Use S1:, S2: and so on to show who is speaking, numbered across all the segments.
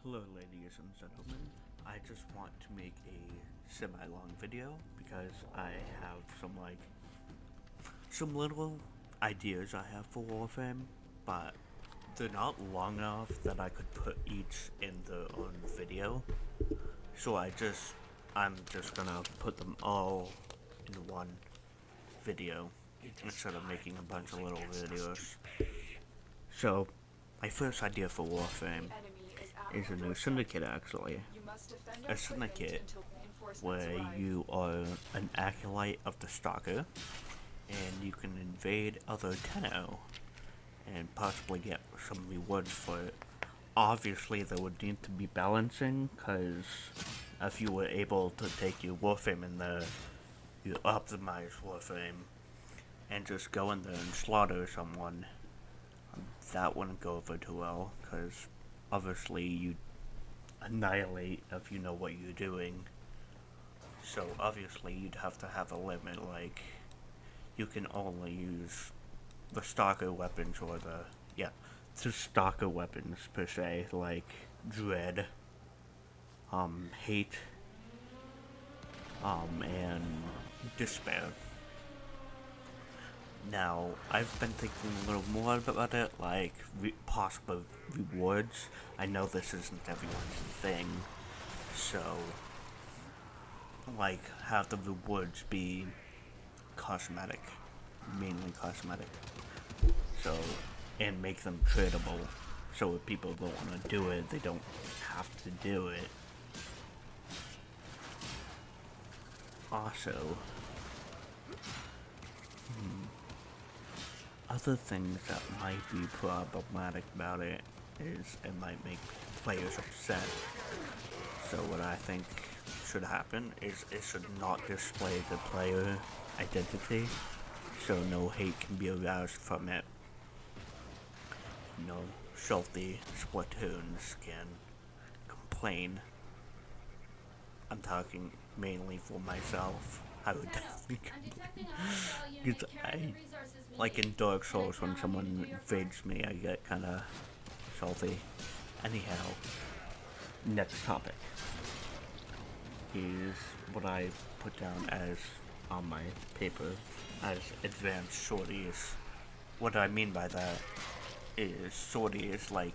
S1: Hello ladies and gentlemen, I just want to make a semi-long video because I have some little ideas I have for Warframe, but they're not long enough that I could put each in their own video. So I'm just gonna put them all in one video instead of making a bunch of little videos. So my first idea for Warframe is a new syndicate actually. A syndicate where you are an acolyte of the Stalker and you can invade other Tenno and possibly get some rewards for it. Obviously there would need to be balancing, because if you were able to take your Warframe in there, you optimize Warframe and just go in there and slaughter someone, that wouldn't go over too well, because obviously you annihilate if you know what you're doing. So obviously you'd have to have a limit, like you can only use the stalker weapons or the stalker weapons per se, like dread, hate, and despair. Now, I've been thinking a little more about it, like possible rewards. I know this isn't everyone's thing, so like have the rewards be cosmetic, mainly cosmetic. So, and make them tradable, so if people don't want to do it, they don't have to do it. Also, other things that might be problematic about it is it might make players upset. So what I think should happen is it should not display the player identity, so no hate can be aroused from it. No filthy Splatoons can complain. I'm talking mainly for myself. I would definitely complain. Because like in Dark Souls, when someone invades me, I get kinda salty. Anyhow, next topic is what I put down as on my paper as advanced sorties. What I mean by that is sorties, like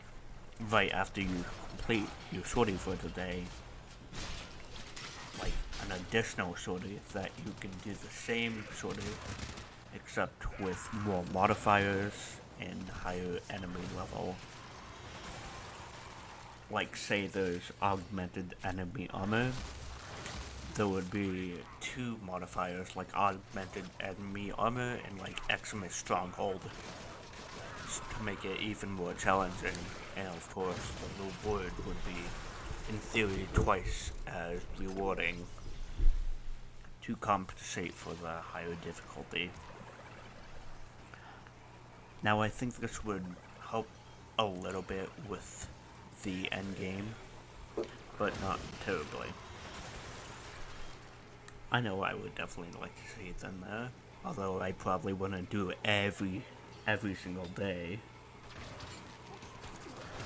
S1: right after you complete your sortie for the day, like an additional sortie that you can do the same sortie except with more modifiers and higher enemy level. Like say there's augmented enemy armor, there would be 2 modifiers, like augmented enemy armor and like Xmas stronghold, to make it even more challenging. And of course the reward would be in theory twice as rewarding to compensate for the higher difficulty. Now I think this would help a little bit with the end game, but not terribly. I know I would definitely like to see it in there, although I probably wouldn't do it every single day,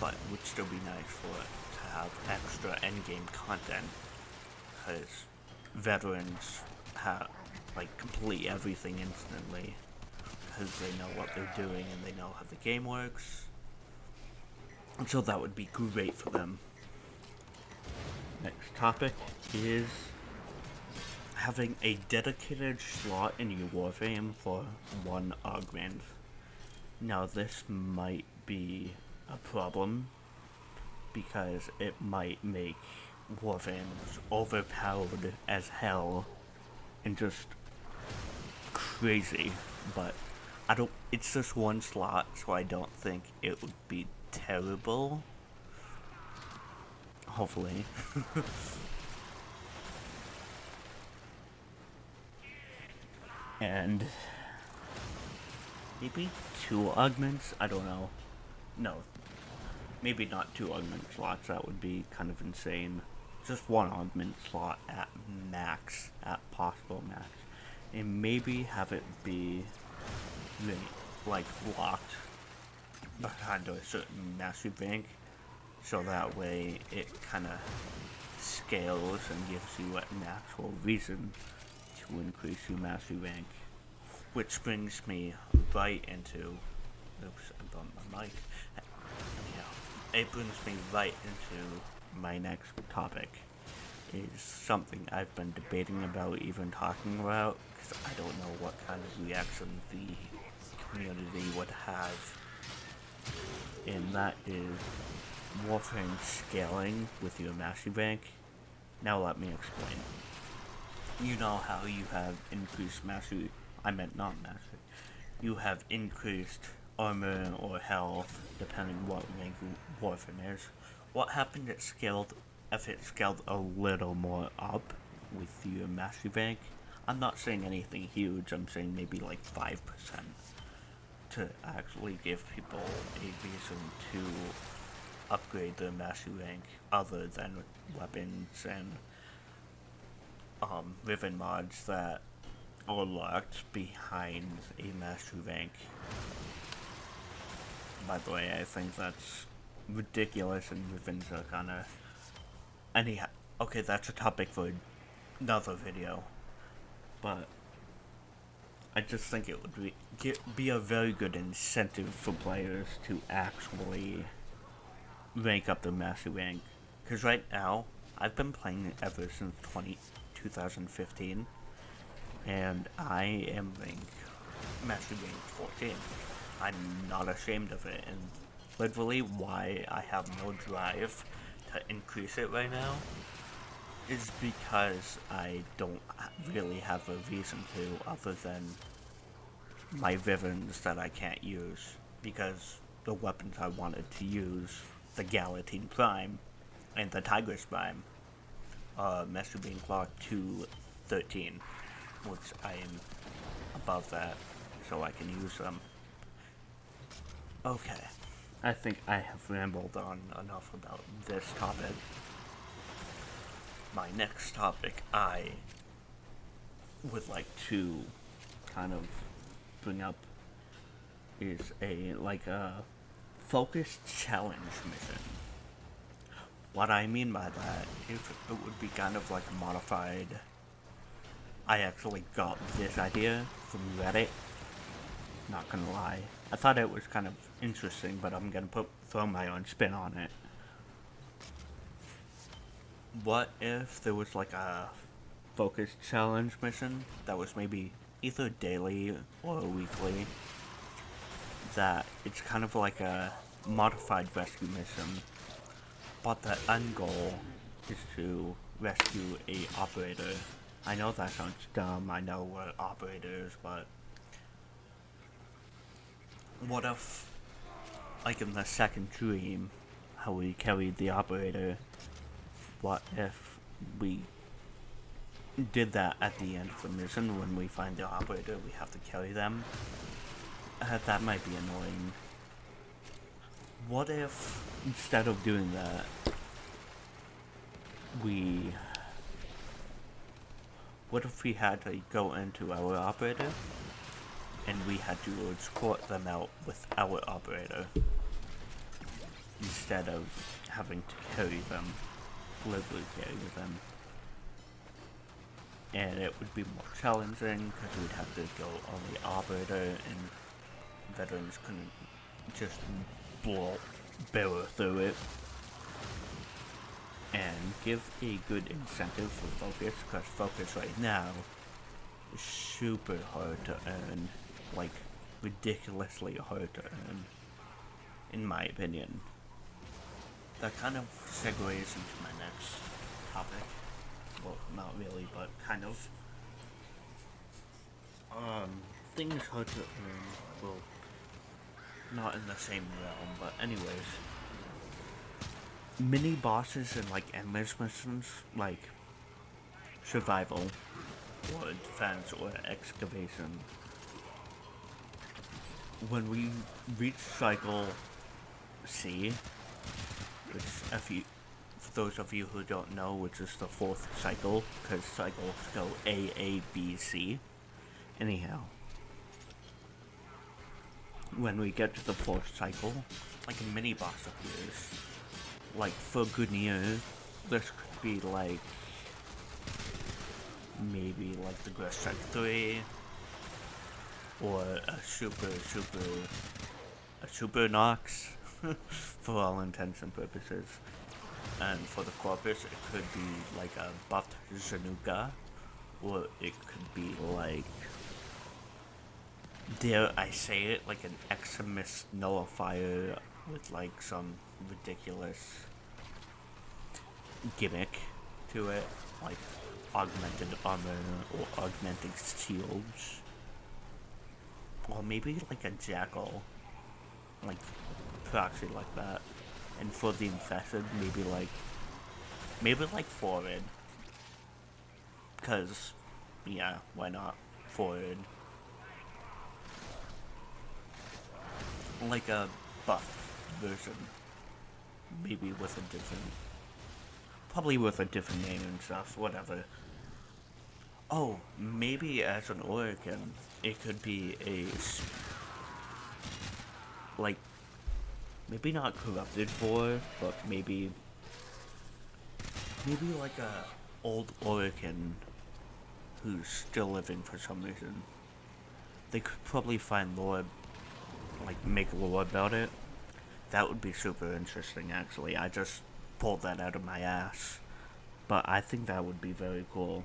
S1: but it would still be nice for it to have extra endgame content, because veterans have complete everything instantly, because they know what they're doing and they know how the game works, and so that would be great for them. Next topic is having a dedicated slot in your Warframe for one augment. Now this might be a problem, because it might make Warframes overpowered as hell and just crazy, but it's just one slot, so I don't think it would be terrible. Hopefully. And maybe 2 augments? I don't know. No. Maybe not 2 augment slots, that would be kind of insane. Just 1 augment slot at max, at possible max. And maybe have it be like locked behind a certain mastery rank, so that way it kind of scales and gives you an actual reason to increase your mastery rank. Which brings me right into... Oops, I bumped my mic. Yeah, it brings me right into my next topic. Is something I've been debating about, even talking about, because I don't know what kind of reaction the community would have. And that is Warframe scaling with your mastery rank. Now let me explain. You know how you have increased mastery, I meant not mastery. You have increased armor or health, depending what rank Warframe is. What happened if it scaled a little more up with your mastery rank? I'm not saying anything huge, I'm saying maybe like 5%. To actually give people a reason to upgrade their mastery rank other than weapons and ribbon mods that are locked behind a mastery rank. By the way, I think that's ridiculous, and ribbons are kinda... Anyhow, okay, that's a topic for another video, but I just think it would be a very good incentive for players to actually rank up their mastery rank. Because right now, I've been playing it ever since 2015, and I am mastery rank 14. I'm not ashamed of it, and literally why I have no drive to increase it right now is because I don't really have a reason to, other than my villains that I can't use, because the weapons I wanted to use, the Galatine Prime and the Tigress Prime, mastery being clocked to 13, which I am above that, so I can use them. Okay, I think I have rambled on enough about this topic. My next topic I would like to kind of bring up is a focused challenge mission. What I mean by that is it would be kind of like a modified... I actually got this idea from Reddit, not gonna lie. I thought it was kind of interesting, but I'm gonna throw my own spin on it. What if there was like a focused challenge mission that was maybe either daily or weekly, that it's kind of like a modified rescue mission, but the end goal is to rescue a operator. I know that sounds dumb, I know we're operators, but what if, like in the second dream, how we carried the operator, what if we did that at the end of the mission? When we find the operator, we have to carry them. That might be annoying. What if, instead of doing that, what if we had to go into our operator, and we had to escort them out with our operator, instead of having to carry them, literally carry them. And it would be more challenging, because we'd have to go on the operator, and veterans couldn't just barrel through it. And give a good incentive for focus, because focus right now is super hard to earn, like ridiculously hard to earn, in my opinion. That kind of segues into my next topic. Well, not really, but kind of. Things hard to earn, well, not in the same realm, but anyways. Mini bosses and like endless missions, like survival, or defense, or excavation. When we reach cycle C, which for those of you who don't know, which is the 4th cycle, because cycles go A, B, C. Anyhow, when we get to the 4th cycle, like a mini boss appears, like for Gunir, this could be like maybe like the Ghost Strike 3 or a super Nox for all intents and purposes. And for the Corpus, it could be like a buffed Zanuka, or it could be like, dare I say it, like an Eximus Nullifier with like some ridiculous gimmick to it, like augmented armor or augmented shields. Or maybe like a Jackal, like proxy like that. And for the infested, maybe like forward. Cause, yeah, why not forward? Like a buff version, maybe with a different, probably with a different name and stuff. Whatever. Oh, maybe as an Oricon, it could be a like maybe not corrupted boar, but maybe like a old Oricon who's still living for some reason. They could probably find lore, like make lore about it. That would be super interesting actually. I just pulled that out of my ass. But I think that would be very cool.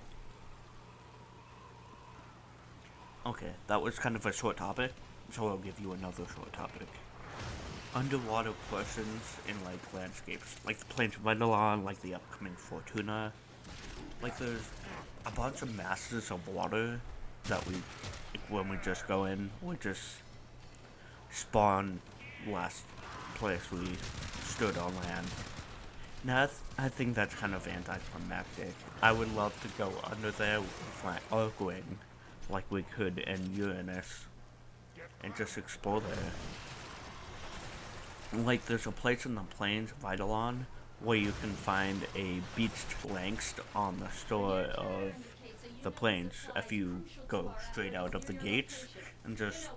S1: Okay, that was kind of a short topic, so I'll give you another short topic. Underwater questions in like landscapes, like the Plains of Eidolon, like the upcoming Fortuna. Like there's a bunch of masses of water that we, like, when we just go in, we just spawn last place we stood on land. Now I think that's kind of anticlimactic. I would love to go under there with my Archwing, like we could in Uranus, and just explore there. Like there's a place in the Plains of Eidolon where you can find a beached Langst on the shore of the plains if you go straight out of the gates and just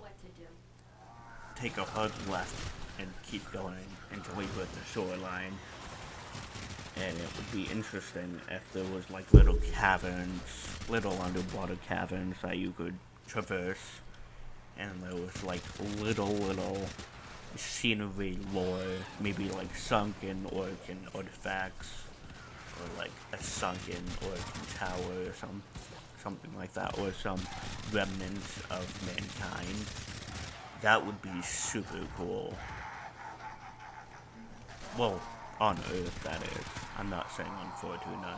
S1: take a hard left and keep going until you hit the shoreline. And it would be interesting if there was like little caverns, little underwater caverns that you could traverse, and there was like little scenery lore, maybe like sunken Oricon artifacts, or like a sunken Oricon tower or something like that, or some remnants of mankind. That would be super cool. Well, on Earth, that is. I'm not saying on Fortuna.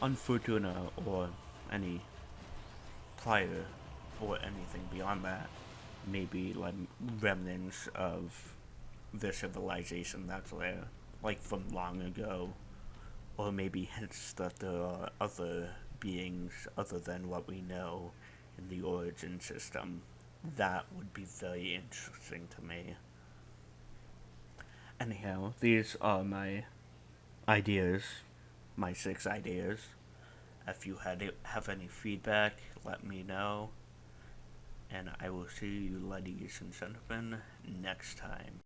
S1: On Fortuna, or any prior, or anything beyond that, maybe like remnants of the civilization that's there, like from long ago, or maybe hints that there are other beings other than what we know in the origin system. That would be very interesting to me. Anyhow, these are my ideas, my 6 ideas. If you have any feedback, let me know. And I will see you, ladies and gentlemen, next time.